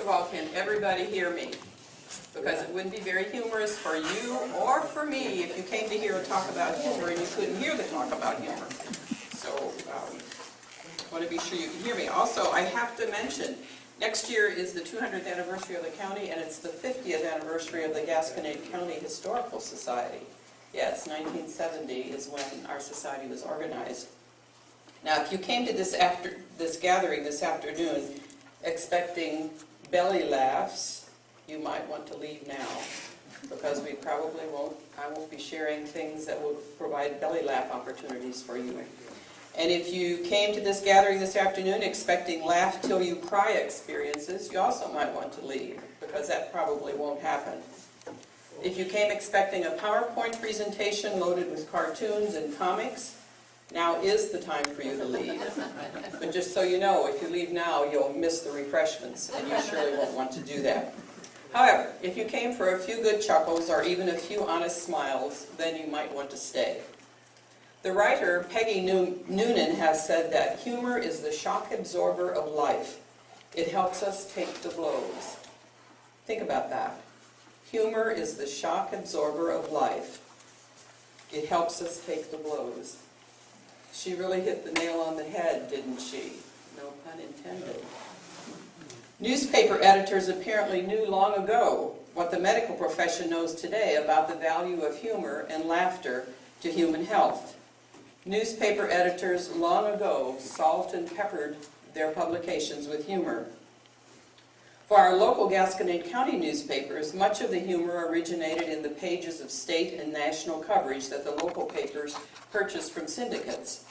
of all, can everybody hear me? Because it wouldn't be very humorous for you or for me if you came to hear a talk about humor and you couldn't hear the talk about humor. So, I want to be sure you can hear me. Also, I have to mention, next year is the 200th anniversary of the county, and it's the 50th anniversary of the Gasconade County Historical Society. Yes, 1970 is when our society was organized. Now, if you came to this gathering this afternoon expecting belly laughs, you might want to leave now, because we probably I won't be sharing things that will provide belly laugh opportunities for you. And if you came to this gathering this afternoon expecting laugh till you cry experiences, you also might want to leave, because that probably won't happen. If you came expecting a PowerPoint presentation loaded with cartoons and comics, now is the time for you to leave. But just so you know, if you leave now, you'll miss the refreshments, and you surely won't want to do that. However, if you came for a few good chuckles or even a few honest smiles, then you might want to stay. The writer Peggy Noonan has said that humor is the shock absorber of life. It helps us take the blows. Think about that. Humor is the shock absorber of life. It helps us take the blows. She really hit the nail on the head, didn't she? No pun intended. Newspaper editors apparently knew long ago what the medical profession knows today about the value of humor and laughter to human health. Newspaper editors long ago salt and peppered their publications with humor. For our local Gasconade County newspapers, much of the humor originated in the pages of state and national coverage that the local papers purchased from syndicates.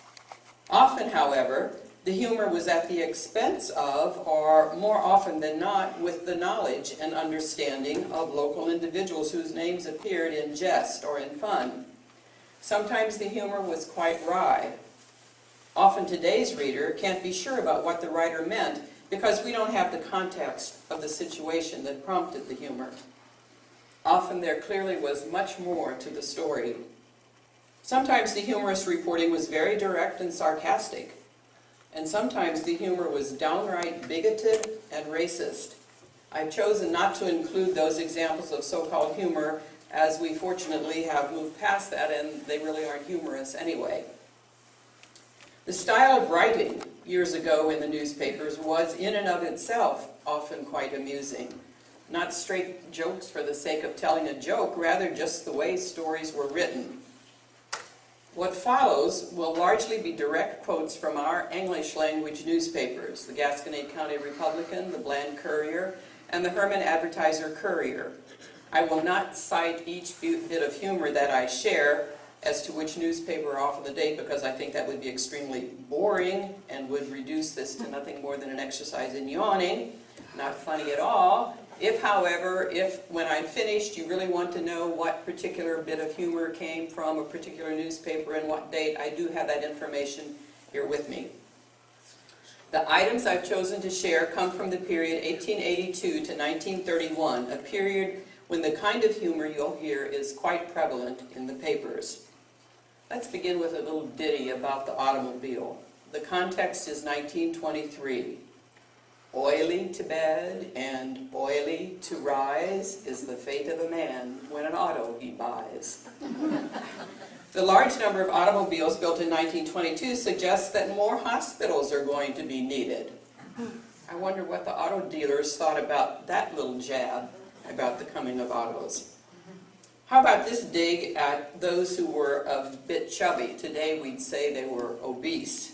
Often, however, the humor was at the expense of, or more often than not, with the knowledge and understanding of local individuals whose names appeared in jest or in fun. Sometimes the humor was quite wry. Often today's reader can't be sure about what the writer meant because we don't have the context of the situation that prompted the humor. Often there clearly was much more to the story. Sometimes the humorous reporting was very direct and sarcastic, and sometimes the humor was downright bigoted and racist. I've chosen not to include those examples of so-called humor, as we fortunately have moved past that and they really aren't humorous anyway. The style of writing years ago in the newspapers was in and of itself often quite amusing. Not straight jokes for the sake of telling a joke, rather just the way stories were written. What follows will largely be direct quotes from our English language newspapers, the Gasconade County Republican, the Bland Courier, and the Herman Advertiser Courier. I will not cite each bit of humor that I share as to which newspaper off of the date, because I think that would be extremely boring and would reduce this to nothing more than an exercise in yawning. Not funny at all. If, however, when I'm finished you really want to know what particular bit of humor came from a particular newspaper and what date, I do have that information here with me. The items I've chosen to share come from the period 1882 to 1931, a period when the kind of humor you'll hear is quite prevalent in the papers. Let's begin with a little ditty about the automobile. The context is 1923. Oily to bed and oily to rise is the fate of a man when an auto he buys. The large number of automobiles built in 1922 suggests that more hospitals are going to be needed. I wonder what the auto dealers thought about that little jab about the coming of autos. How about this dig at those who were a bit chubby? Today we'd say they were obese.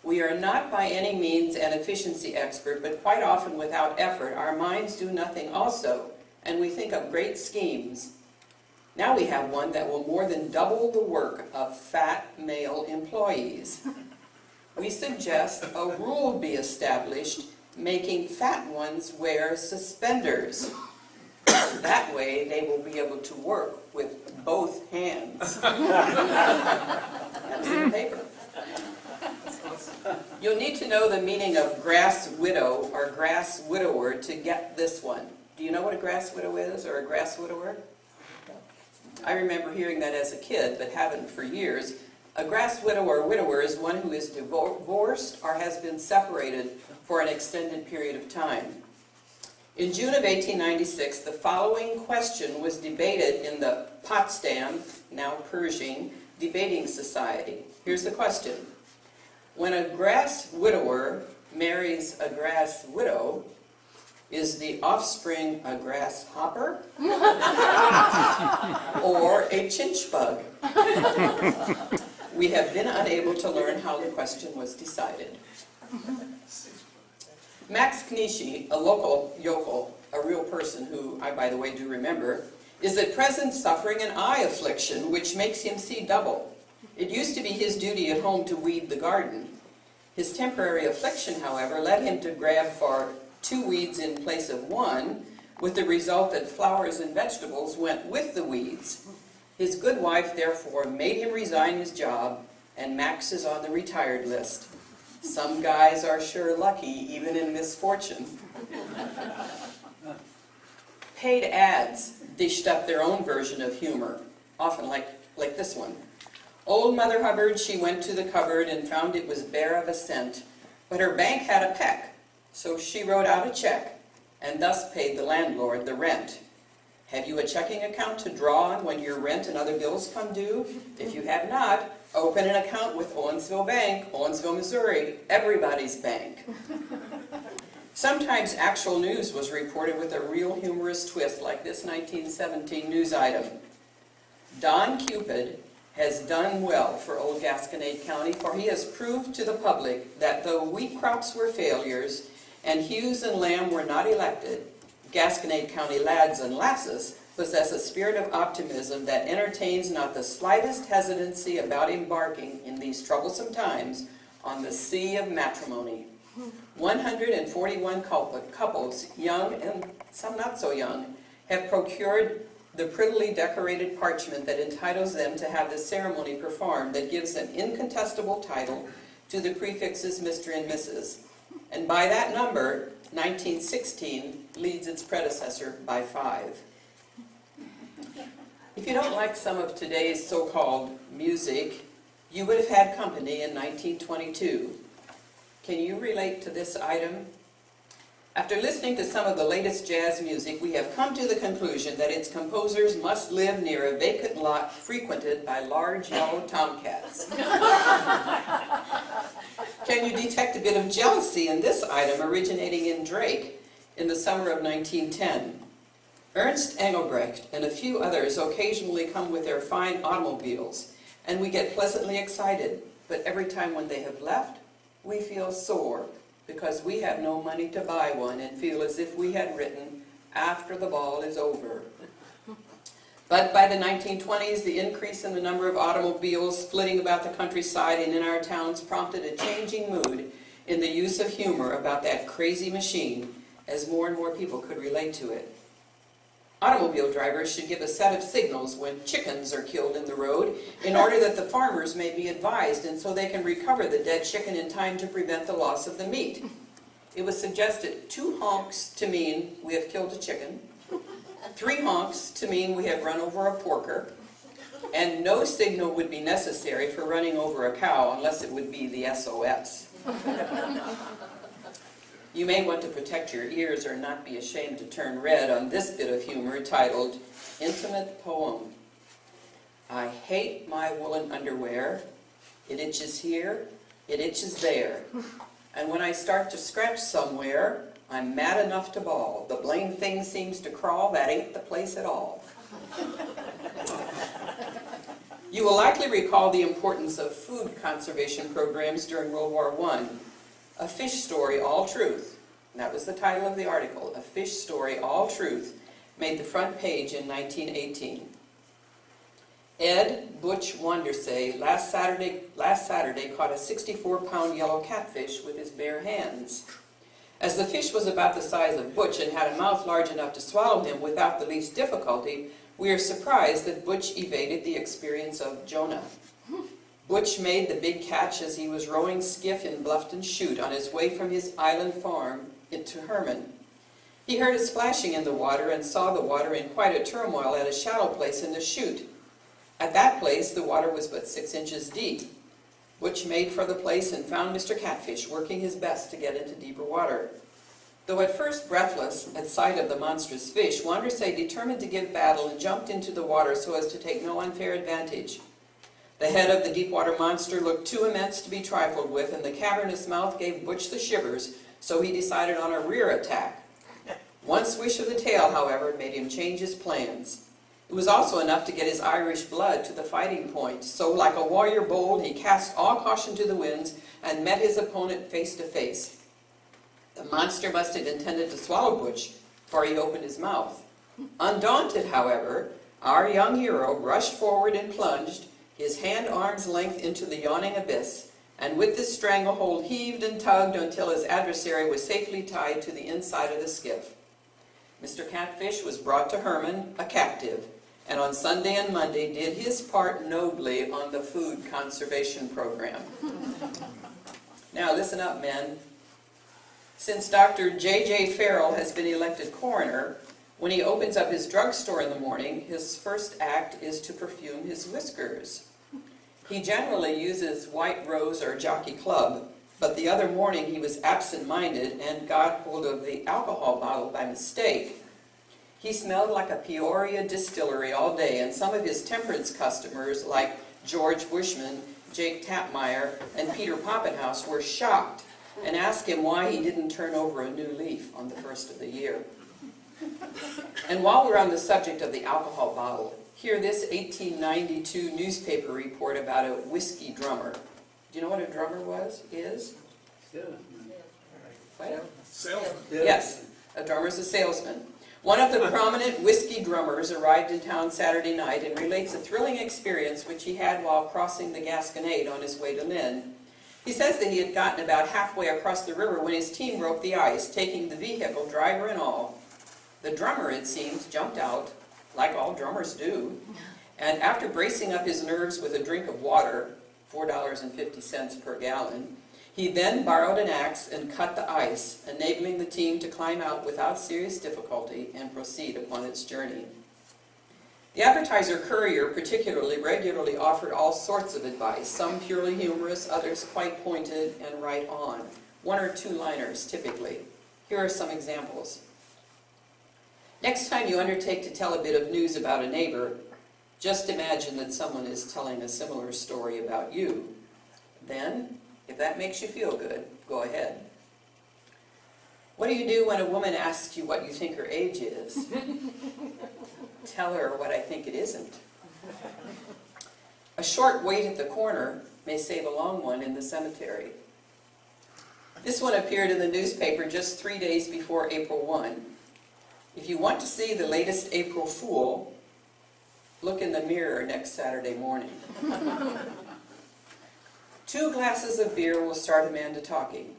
We are not by any means an efficiency expert, but quite often without effort, our minds do nothing also, and we think of great schemes. Now we have one that will more than double the work of fat male employees. We suggest a rule be established making fat ones wear suspenders. That way they will be able to work with both hands. That's in the paper. You'll need to know the meaning of grass widow or grass widower to get this one. Do you know what a grass widow is, or a grass widower? I remember hearing that as a kid, but haven't for years. A grass widow or widower is one who is divorced or has been separated for an extended period of time. In June of 1896, the following question was debated in the Potsdam, now Pershing, Debating Society. Here's the question. When a grass widower marries a grass widow, is the offspring a grasshopper or a chinch bug? We have been unable to learn how the question was decided. Max Kniesche, a local yokel, a real person who I, by the way, do remember, is at present suffering an eye affliction which makes him see double. It used to be his duty at home to weed the garden. His temporary affliction, however, led him to grab for 2 weeds in place of 1, with the result that flowers and vegetables went with the weeds. His good wife, therefore, made him resign his job, and Max is on the retired list. Some guys are sure lucky, even in misfortune. Paid ads dished up their own version of humor, often like this one. Old Mother Hubbard, she went to the cupboard and found it was bare of a cent, but her bank had a peck, so she wrote out a check, and thus paid the landlord the rent. Have you a checking account to draw on when your rent and other bills come due? If you have not, open an account with Owensville Bank, Owensville, Missouri, everybody's bank. Sometimes actual news was reported with a real humorous twist, like this 1917 news item. Don Cupid has done well for old Gasconade County, for he has proved to the public that though wheat crops were failures and Hughes and Lamb were not elected, Gasconade County lads and lasses possess a spirit of optimism that entertains not the slightest hesitancy about embarking in these troublesome times on the sea of matrimony. 141 couples, young and some not so young, have procured the prettily decorated parchment that entitles them to have the ceremony performed that gives an incontestable title to the prefixes Mr. and Mrs. And by that number, 1916 leads its predecessor by 5. If you don't like some of today's so-called music, you would have had company in 1922. Can you relate to this item? After listening to some of the latest jazz music, we have come to the conclusion that its composers must live near a vacant lot frequented by large yellow tomcats. Can you detect a bit of jealousy in this item originating in Drake in the summer of 1910? Ernst Engelbrecht and a few others occasionally come with their fine automobiles, and we get pleasantly excited, but every time when they have left, we feel sore, because we have no money to buy one and feel as if we had written, "After the ball is over." But by the 1920s, the increase in the number of automobiles flitting about the countryside and in our towns prompted a changing mood in the use of humor about that crazy machine, as more and more people could relate to it. Automobile drivers should give a set of signals when chickens are killed in the road in order that the farmers may be advised and so they can recover the dead chicken in time to prevent the loss of the meat. It was suggested 2 honks to mean we have killed a chicken, 3 honks to mean we have run over a porker, and no signal would be necessary for running over a cow unless it would be the SOS. You may want to protect your ears or not be ashamed to turn red on this bit of humor titled, Intimate Poem. I hate my woolen underwear. It itches here, it itches there. And when I start to scratch somewhere, I'm mad enough to bawl. The blame thing seems to crawl, that ain't the place at all. You will likely recall the importance of food conservation programs during World War I. A Fish Story, All Truth, and that was the title of the article, A Fish Story, All Truth, made the front page in 1918. Ed Butch Wandersay last Saturday caught a 64-pound yellow catfish with his bare hands. As the fish was about the size of Butch and had a mouth large enough to swallow him without the least difficulty, we are surprised that Butch evaded the experience of Jonah. Butch made the big catch as he was rowing skiff in Bluffton Chute on his way from his island farm into Herman. He heard a splashing in the water and saw the water in quite a turmoil at a shallow place in the chute. At that place, the water was but 6 inches deep. Butch made for the place and found Mr. Catfish working his best to get into deeper water. Though at first breathless at sight of the monstrous fish, Wandersay determined to give battle and jumped into the water so as to take no unfair advantage. The head of the deep-water monster looked too immense to be trifled with, and the cavernous mouth gave Butch the shivers, so he decided on a rear attack. One swish of the tail, however, made him change his plans. It was also enough to get his Irish blood to the fighting point, so like a warrior bold, he cast all caution to the winds and met his opponent face to face. The monster must have intended to swallow Butch, for he opened his mouth. Undaunted, however, our young hero rushed forward and plunged, his hand arm's length into the yawning abyss, and with this stranglehold heaved and tugged until his adversary was safely tied to the inside of the skiff. Mr. Catfish was brought to Herman, a captive, and on Sunday and Monday did his part nobly on the food conservation program. Now listen up, men. Since Dr. J.J. Farrell has been elected coroner, when he opens up his drugstore in the morning, his first act is to perfume his whiskers. He generally uses White Rose or Jockey Club, but the other morning he was absent-minded and got hold of the alcohol bottle by mistake. He smelled like a Peoria distillery all day, and some of his temperance customers, like George Bushman, Jake Tapmeyer, and Peter Poppenhouse, were shocked and asked him why he didn't turn over a new leaf on the first of the year. And while we're on the subject of the alcohol bottle, hear this 1892 newspaper report about a whiskey drummer. Do you know what a drummer is? What? Salesman. Yes, a drummer's a salesman. One of the prominent whiskey drummers arrived in town Saturday night and relates a thrilling experience which he had while crossing the Gasconade on his way to Lynn. He says that he had gotten about halfway across the river when his team broke the ice, taking the vehicle, driver and all. The drummer, it seems, jumped out, like all drummers do, and after bracing up his nerves with a drink of water, $4.50 per gallon, he then borrowed an axe and cut the ice, enabling the team to climb out without serious difficulty and proceed upon its journey. The Advertiser-Courier particularly regularly offered all sorts of advice, some purely humorous, others quite pointed and right on. One or two liners, typically. Here are some examples. Next time you undertake to tell a bit of news about a neighbor, just imagine that someone is telling a similar story about you. Then, if that makes you feel good, go ahead. What do you do when a woman asks you what you think her age is? Tell her what I think it isn't. A short wait at the corner may save a long one in the cemetery. This one appeared in the newspaper just 3 days before April 1. If you want to see the latest April Fool, look in the mirror next Saturday morning. 2 glasses of beer will start a man to talking,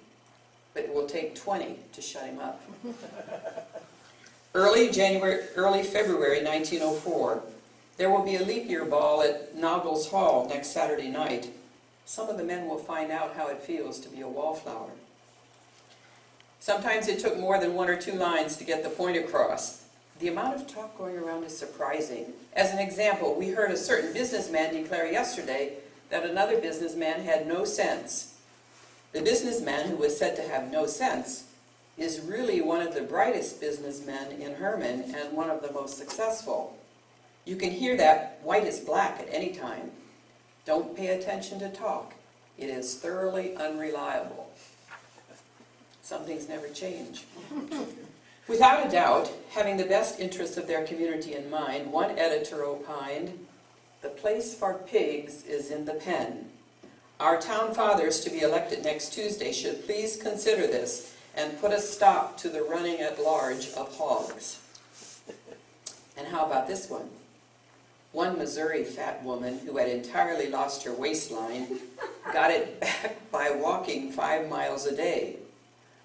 but it will take 20 to shut him up. Early February 1904, there will be a leap year ball at Noggles Hall next Saturday night. Some of the men will find out how it feels to be a wallflower. Sometimes it took more than 1 or 2 lines to get the point across. The amount of talk going around is surprising. As an example, we heard a certain businessman declare yesterday that another businessman had no sense. The businessman who was said to have no sense is really one of the brightest businessmen in Herman and one of the most successful. You can hear that white is black at any time. Don't pay attention to talk. It is thoroughly unreliable. Some things never change. Without a doubt, having the best interests of their community in mind, one editor opined, "The place for pigs is in the pen. Our town fathers to be elected next Tuesday should please consider this and put a stop to the running at large of hogs." And how about this one? One Missouri fat woman who had entirely lost her waistline got it back by walking 5 miles a day.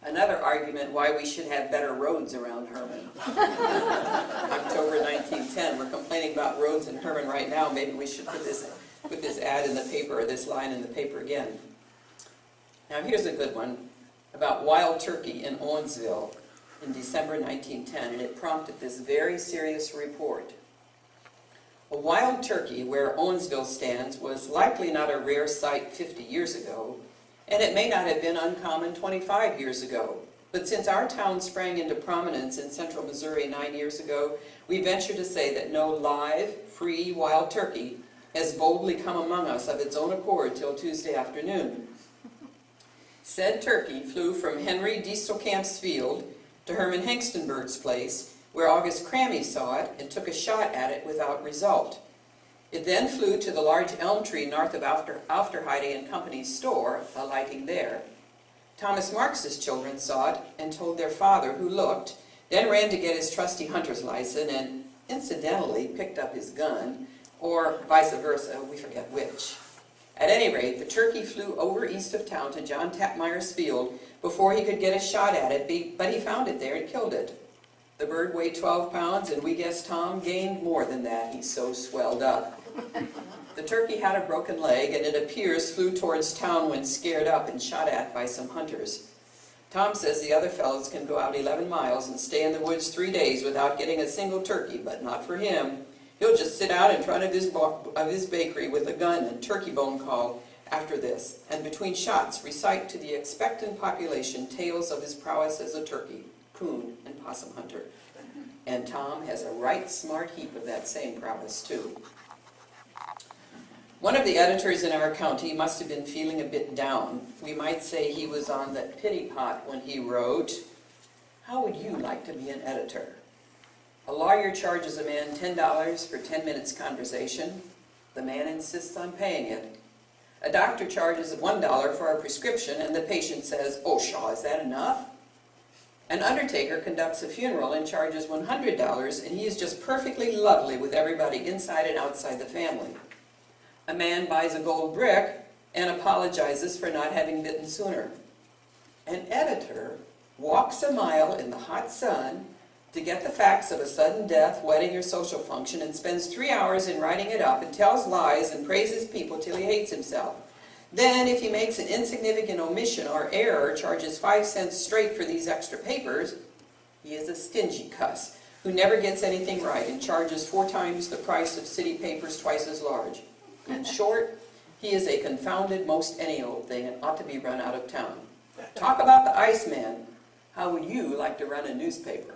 Another argument why we should have better roads around Herman. October 1910, we're complaining about roads in Herman right now. Maybe we should put this ad in the paper, or this line in the paper again. Now here's a good one about wild turkey in Owensville in December 1910, and it prompted this very serious report. A wild turkey where Owensville stands was likely not a rare sight 50 years ago, and it may not have been uncommon 25 years ago. But since our town sprang into prominence in central Missouri 9 years ago, we venture to say that no live, free, wild turkey has boldly come among us of its own accord till Tuesday afternoon. Said turkey flew from Henry Diestelkamp's field to Herman Hengstenberg's place, where August Crammy saw it and took a shot at it without result. It then flew to the large elm tree north of Aufderheide and Company's store, alighting there. Thomas Marks's children saw it and told their father, who looked, then ran to get his trusty hunter's license and incidentally picked up his gun, or vice versa, we forget which. At any rate, the turkey flew over east of town to John Tapmeyer's field before he could get a shot at it, but he found it there and killed it. The bird weighed 12 pounds, and we guess Tom gained more than that, he's so swelled up. The turkey had a broken leg, and it appears flew towards town when scared up and shot at by some hunters. Tom says the other fellows can go out 11 miles and stay in the woods 3 days without getting a single turkey, but not for him. He'll just sit out in front of his bakery with a gun and turkey bone call after this, and between shots recite to the expectant population tales of his prowess as a turkey, coon, and possum hunter. And Tom has a right smart heap of that same prowess, too. One of the editors in our county must have been feeling a bit down. We might say he was on the pity pot when he wrote, "How would you like to be an editor? A lawyer charges a man $10 for 10 minutes conversation. The man insists on paying it. A doctor charges $1 for a prescription, and the patient says, 'Oh, pshaw, is that enough?' An undertaker conducts a funeral and charges $100, and he is just perfectly lovely with everybody inside and outside the family. A man buys a gold brick and apologizes for not having bitten sooner. An editor walks a mile in the hot sun to get the facts of a sudden death, wedding, or social function, and spends 3 hours in writing it up and tells lies and praises people till he hates himself. Then, if he makes an insignificant omission or error, charges 5 cents straight for these extra papers. He is a stingy cuss who never gets anything right and charges 4 times the price of city papers twice as large. In short, he is a confounded most any old thing and ought to be run out of town. Talk about the Iceman. How would you like to run a newspaper?"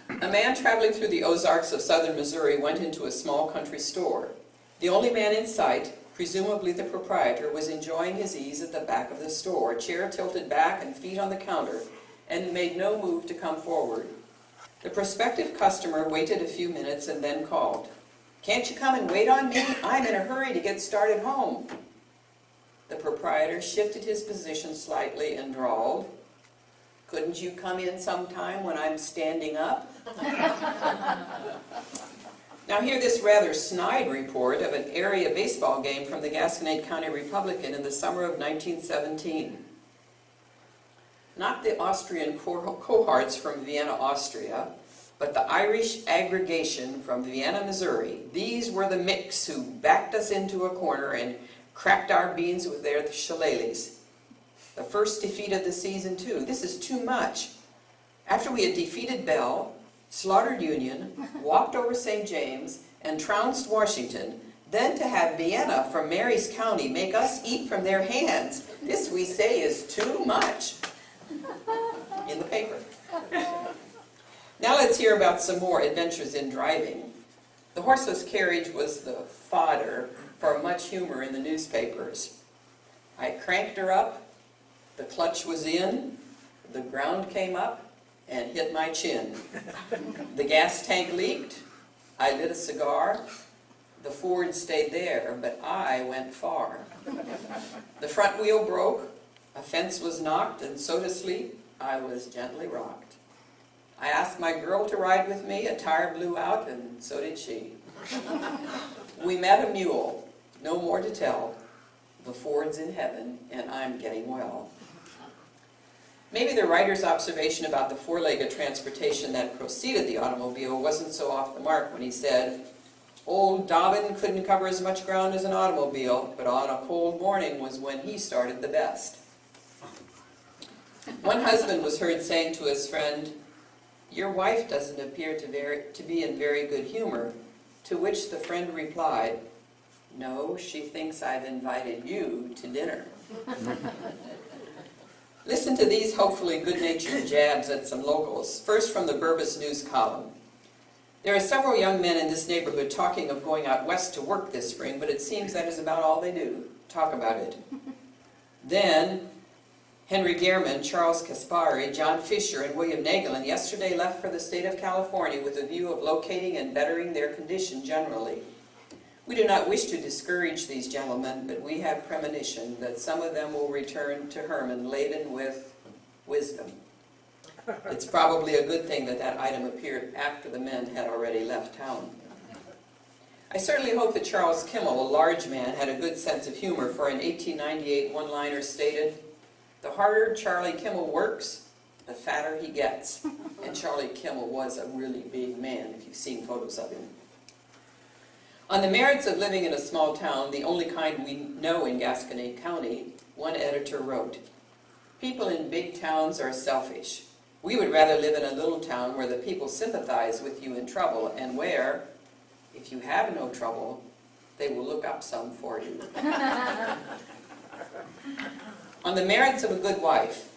A man traveling through the Ozarks of southern Missouri went into a small country store. The only man in sight, presumably the proprietor, was enjoying his ease at the back of the store, chair tilted back and feet on the counter, and made no move to come forward. The prospective customer waited a few minutes and then called, "Can't you come and wait on me? I'm in a hurry to get started home." The proprietor shifted his position slightly and drawled, "Couldn't you come in sometime when I'm standing up?" Now hear this rather snide report of an area baseball game from the Gasconade County Republican in the summer of 1917. Not the Austrian cohorts from Vienna, Austria, but the Irish aggregation from Vienna, Missouri. These were the mix who backed us into a corner and cracked our beans with their shillelaghs. The first defeat of the season, too. This is too much. After we had defeated Bell, slaughtered Union, walked over St. James, and trounced Washington, then to have Vienna from Mary's County make us eat from their hands, this we say is too much. In the paper. Now let's hear about some more adventures in driving. The horseless carriage was the fodder for much humor in the newspapers. I cranked her up, the clutch was in, the ground came up, and hit my chin. The gas tank leaked, I lit a cigar, the Ford stayed there, but I went far. The front wheel broke, a fence was knocked, and so to sleep, I was gently rocked. I asked my girl to ride with me, a tire blew out, and so did she. We met a mule, no more to tell. The Ford's in heaven, and I'm getting well. Maybe the writer's observation about the four-legged transportation that preceded the automobile wasn't so off the mark when he said, "Old Dobbin couldn't cover as much ground as an automobile, but on a cold morning was when he started the best." One husband was heard saying to his friend, "Your wife doesn't appear to be in very good humor," to which the friend replied, "No, she thinks I've invited you to dinner." Listen to these hopefully good-natured jabs at some locals. First from the Burbus News column. There are several young men in this neighborhood talking of going out west to work this spring, but it seems that is about all they do, talk about it. Then, Henry Gehrman, Charles Kaspari, John Fisher, and William Nagelin yesterday left for the state of California with a view of locating and bettering their condition generally. We do not wish to discourage these gentlemen, but we have premonition that some of them will return to Herman laden with wisdom. It's probably a good thing that that item appeared after the men had already left town. I certainly hope that Charles Kimmel, a large man, had a good sense of humor, for in 1898 one-liner stated, "The harder Charlie Kimmel works, the fatter he gets." And Charlie Kimmel was a really big man, if you've seen photos of him. On the merits of living in a small town, the only kind we know in Gasconade County, one editor wrote, "People in big towns are selfish. We would rather live in a little town where the people sympathize with you in trouble, and where, if you have no trouble, they will look up some for you." On the merits of a good wife,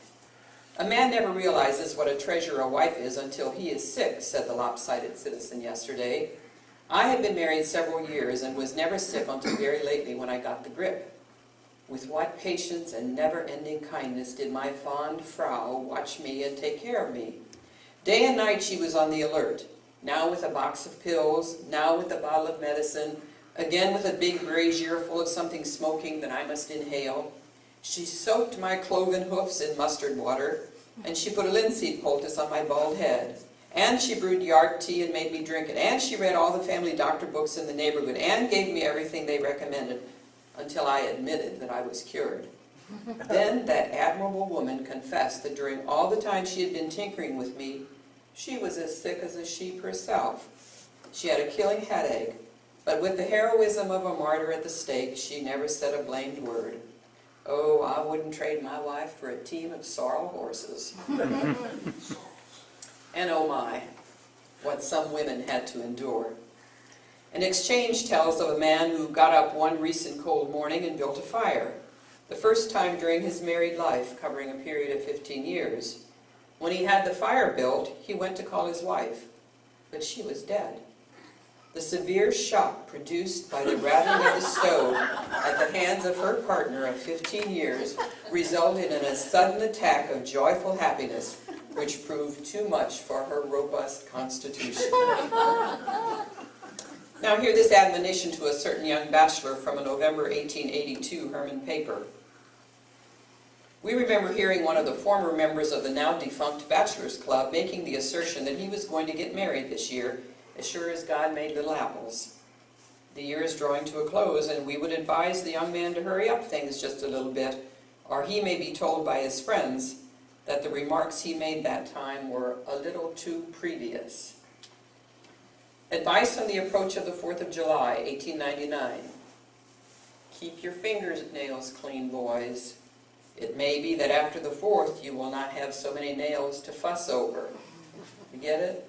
"A man never realizes what a treasure a wife is until he is sick," said the lopsided citizen yesterday. "I had been married several years and was never sick until very lately when I got the grip. With what patience and never-ending kindness did my fond Frau watch me and take care of me. Day and night she was on the alert, now with a box of pills, now with a bottle of medicine, again with a big brazier full of something smoking that I must inhale. She soaked my cloven hoofs in mustard water, and she put a linseed poultice on my bald head, and she brewed yard tea and made me drink it, and she read all the family doctor books in the neighborhood, and gave me everything they recommended, until I admitted that I was cured. Then that admirable woman confessed that during all the time she had been tinkering with me, she was as sick as a sheep herself. She had a killing headache, but with the heroism of a martyr at the stake, she never said a blamed word. Oh, I wouldn't trade my wife for a team of sorrel horses." And oh my, what some women had to endure. An exchange tells of a man who got up one recent cold morning and built a fire, the first time during his married life, covering a period of 15 years. When he had the fire built, he went to call his wife, but she was dead. The severe shock produced by the rattling of the stove at the hands of her partner of 15 years resulted in a sudden attack of joyful happiness, which proved too much for her robust constitution. Now hear this admonition to a certain young bachelor from a November 1882 Herman paper. We remember hearing one of the former members of the now defunct Bachelors Club making the assertion that he was going to get married this year, as sure as God made little apples. The year is drawing to a close, and we would advise the young man to hurry up things just a little bit, or he may be told by his friends that the remarks he made that time were a little too previous. Advice on the approach of the 4th of July, 1899. Keep your fingernails clean, boys. It may be that after the 4th you will not have so many nails to fuss over. You get it?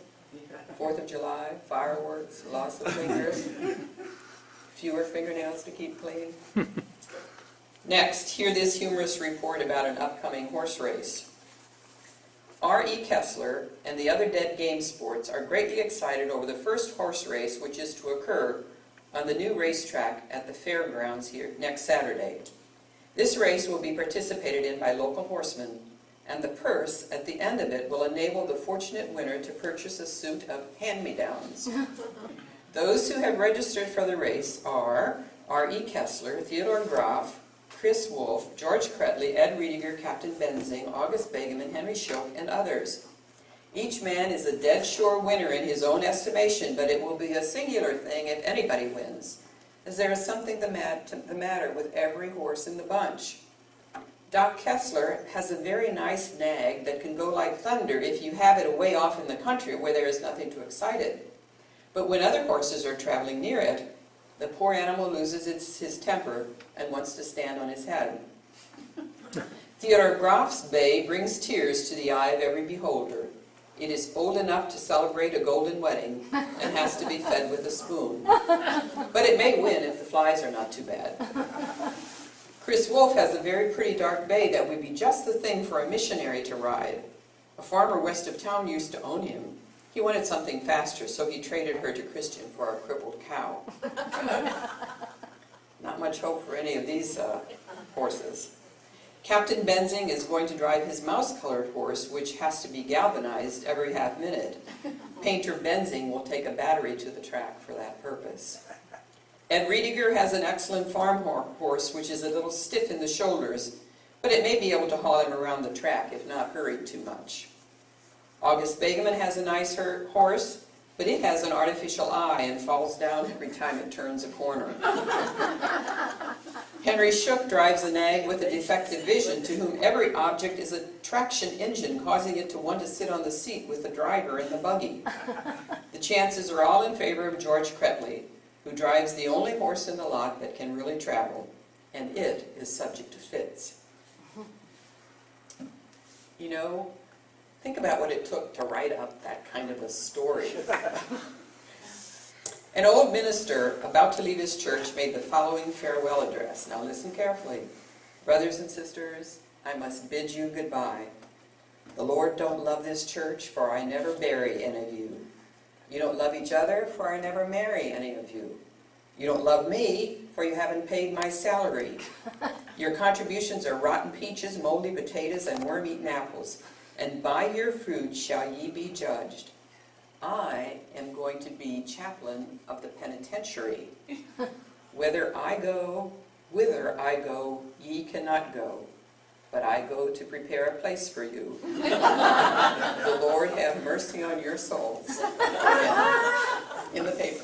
4th of July, fireworks, loss of fingers, fewer fingernails to keep clean. Next, hear this humorous report about an upcoming horse race. R.E. Kessler and the other Dead Game Sports are greatly excited over the first horse race which is to occur on the new racetrack at the fairgrounds here next Saturday. This race will be participated in by local horsemen, and the purse at the end of it will enable the fortunate winner to purchase a suit of hand-me-downs. Those who have registered for the race are R.E. Kessler, Theodore Graf, Chris Wolf, George Cretley, Ed Riediger, Captain Benzing, August Begeman, Henry Schilk, and others. Each man is a dead sure winner in his own estimation, but it will be a singular thing if anybody wins, as there is something the matter with every horse in the bunch. Doc Kessler has a very nice nag that can go like thunder if you have it away off in the country where there is nothing to excite it. But when other horses are traveling near it, the poor animal loses his temper and wants to stand on his head. Theodore Graf's bay brings tears to the eye of every beholder. It is old enough to celebrate a golden wedding and has to be fed with a spoon. But it may win if the flies are not too bad. Chris Wolf has a very pretty dark bay that would be just the thing for a missionary to ride. A farmer west of town used to own him. He wanted something faster, so he traded her to Christian for a crippled cow. Not much hope for any of these horses. Captain Benzing is going to drive his mouse-colored horse, which has to be galvanized every half minute. Painter Benzing will take a battery to the track for that purpose. Ed Riediger has an excellent farm horse, which is a little stiff in the shoulders, but it may be able to haul him around the track if not hurried too much. August Begeman has a nice horse, but it has an artificial eye and falls down every time it turns a corner. Henry Shook drives a nag with a defective vision to whom every object is a traction engine, causing it to want to sit on the seat with the driver in the buggy. The chances are all in favor of George Cretley, who drives the only horse in the lot that can really travel, and it is subject to fits. You know, think about what it took to write up that kind of a story. An old minister about to leave his church made the following farewell address. Now listen carefully. Brothers and sisters, I must bid you goodbye. The Lord don't love this church, for I never bury any of you. You don't love each other, for I never marry any of you. You don't love me, for you haven't paid my salary. Your contributions are rotten peaches, moldy potatoes, and worm-eaten apples. And by your fruit shall ye be judged. I am going to be chaplain of the penitentiary. Whither I go, ye cannot go. But I go to prepare a place for you. The Lord have mercy on your souls. In the paper.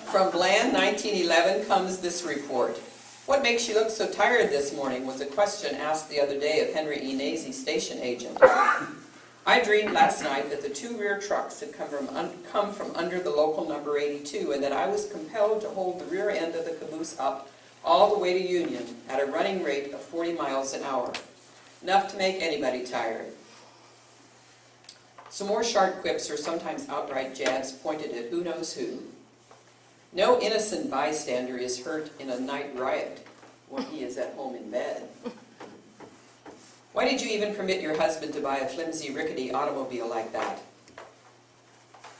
From Bland, 1911, comes this report. What makes you look so tired this morning was a question asked the other day of Henry E. Nazy, station agent. I dreamed last night that the two rear trucks had come from under the local number 82 and that I was compelled to hold the rear end of the caboose up all the way to Union at a running rate of 40 miles an hour. Enough to make anybody tired. Some more sharp quips or sometimes outright jabs pointed at who knows who. No innocent bystander is hurt in a night riot when he is at home in bed. Why did you even permit your husband to buy a flimsy, rickety automobile like that?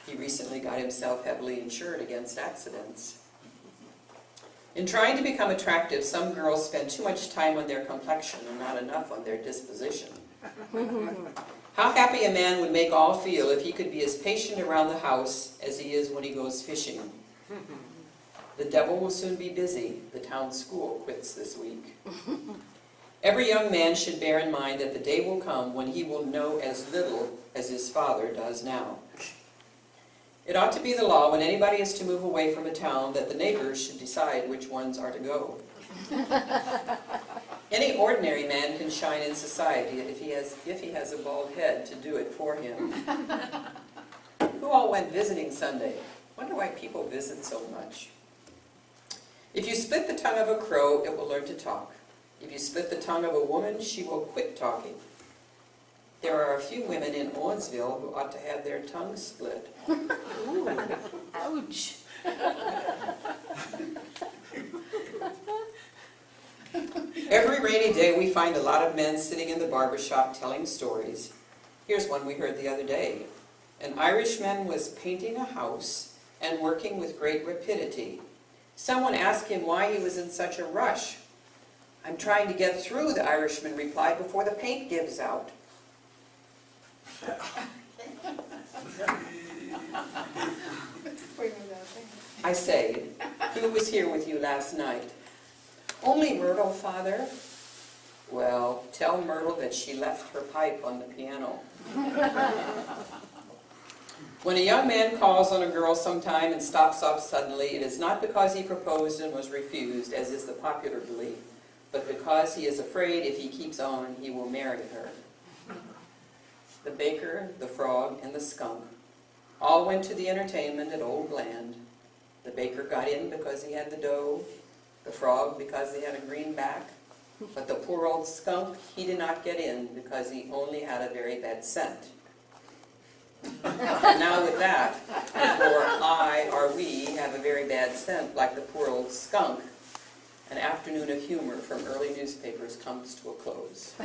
He recently got himself heavily insured against accidents. In trying to become attractive, some girls spend too much time on their complexion and not enough on their disposition. How happy a man would make all feel if he could be as patient around the house as he is when he goes fishing. The devil will soon be busy. The town school quits this week. Every young man should bear in mind that the day will come when he will know as little as his father does now. It ought to be the law when anybody is to move away from a town that the neighbors should decide which ones are to go. Any ordinary man can shine in society if he has a bald head to do it for him. Who all went visiting Sunday? Wonder why people visit so much. If you split the tongue of a crow, it will learn to talk. If you split the tongue of a woman, she will quit talking. There are a few women in Owensville who ought to have their tongues split. Ooh, ouch. Every rainy day we find a lot of men sitting in the barber shop telling stories. Here's one we heard the other day. An Irishman was painting a house and working with great rapidity. Someone asked him why he was in such a rush. I'm trying to get through, the Irishman replied, before the paint gives out. I say, who was here with you last night? Only Myrtle, Father. Well, tell Myrtle that she left her pipe on the piano. When a young man calls on a girl sometime and stops off suddenly, it is not because he proposed and was refused, as is the popular belief, but because he is afraid if he keeps on, he will marry her. The baker, the frog, and the skunk all went to the entertainment at Old Bland. The baker got in because he had the dough, the frog because he had a green back, but the poor old skunk, he did not get in because he only had a very bad scent. And now with that, for I or we have a very bad scent like the poor old skunk, an afternoon of humor from early newspapers comes to a close.